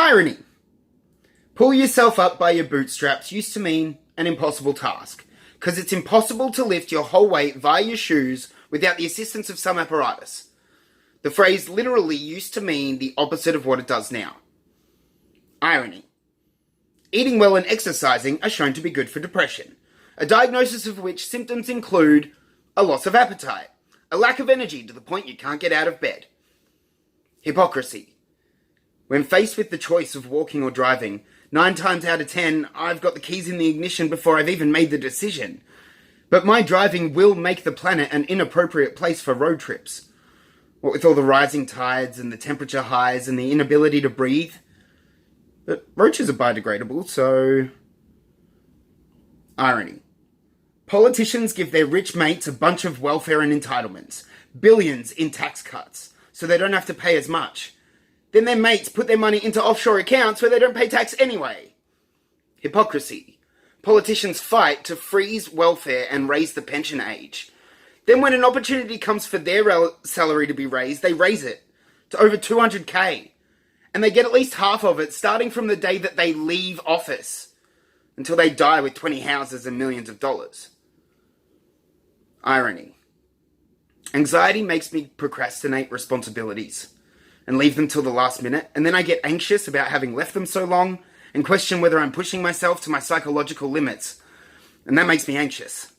Irony. Pull yourself up by your bootstraps used to mean an impossible task, because it's impossible to lift your whole weight via your shoes without the assistance of some apparatus. The phrase literally used to mean the opposite of what it does now. Irony. Eating well and exercising are shown to be good for depression, a diagnosis of which symptoms include a loss of appetite, a lack of energy to the point you can't get out of bed. Hypocrisy. When faced with the choice of walking or driving, 9 times out of 10, I've got the keys in the ignition before I've even made the decision. But my driving will make the planet an inappropriate place for road trips. What with all the rising tides and the temperature highs and the inability to breathe. But roaches are biodegradable, so... Irony. Politicians give their rich mates a bunch of welfare and entitlements, billions in tax cuts, so they don't have to pay as much. Then their mates put their money into offshore accounts where they don't pay tax anyway. Hypocrisy. Politicians fight to freeze welfare and raise the pension age. Then when an opportunity comes for their salary to be raised, they raise it to over 200k. And they get at least half of it starting from the day that they leave office until they die with 20 houses and millions of dollars. Irony. Anxiety makes me procrastinate responsibilities and leave them till the last minute, and then I get anxious about having left them so long and question whether I'm pushing myself to my psychological limits, and that makes me anxious.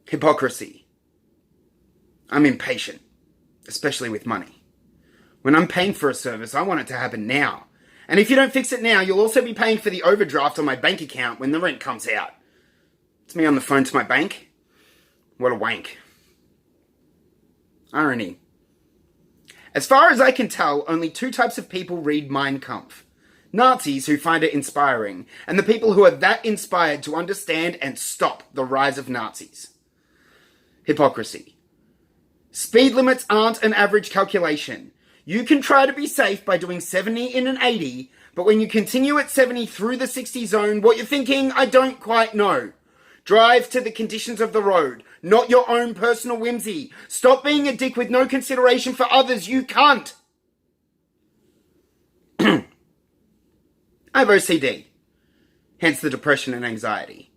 Hypocrisy. I'm impatient, especially with money. When I'm paying for a service, I want it to happen now. And if you don't fix it now, you'll also be paying for the overdraft on my bank account when the rent comes out. It's me on the phone to my bank. What a wank. Irony. As far as I can tell, only 2 types of people read Mein Kampf. Nazis who find it inspiring, and the people who are that inspired to understand and stop the rise of Nazis. Hypocrisy. Speed limits aren't an average calculation. You can try to be safe by doing 70 in an 80, but when you continue at 70 through the 60 zone, what you're thinking, I don't quite know. Drive to the conditions of the road, not your own personal whimsy. Stop being a dick with no consideration for others, you cunt! I have OCD, hence the depression and anxiety.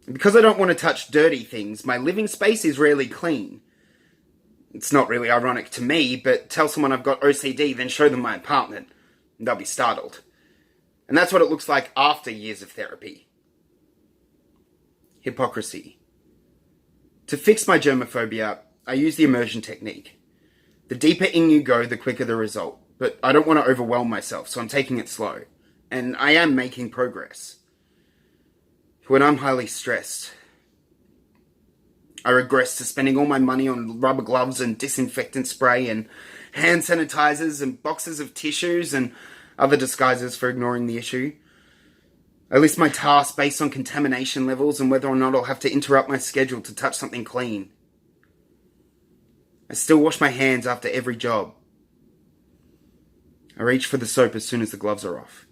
And because I don't want to touch dirty things, my living space is rarely clean. It's not really ironic to me, but tell someone I've got OCD, then show them my apartment, and they'll be startled. And that's what it looks like after years of therapy. Hypocrisy. To fix my germophobia, I use the immersion technique. The deeper in you go, the quicker the result. But I don't want to overwhelm myself, so I'm taking it slow. And I am making progress. When I'm highly stressed, I regress to spending all my money on rubber gloves and disinfectant spray and hand sanitizers and boxes of tissues and other disguises for ignoring the issue. I list my tasks based on contamination levels and whether or not I'll have to interrupt my schedule to touch something clean. I still wash my hands after every job. I reach for the soap as soon as the gloves are off.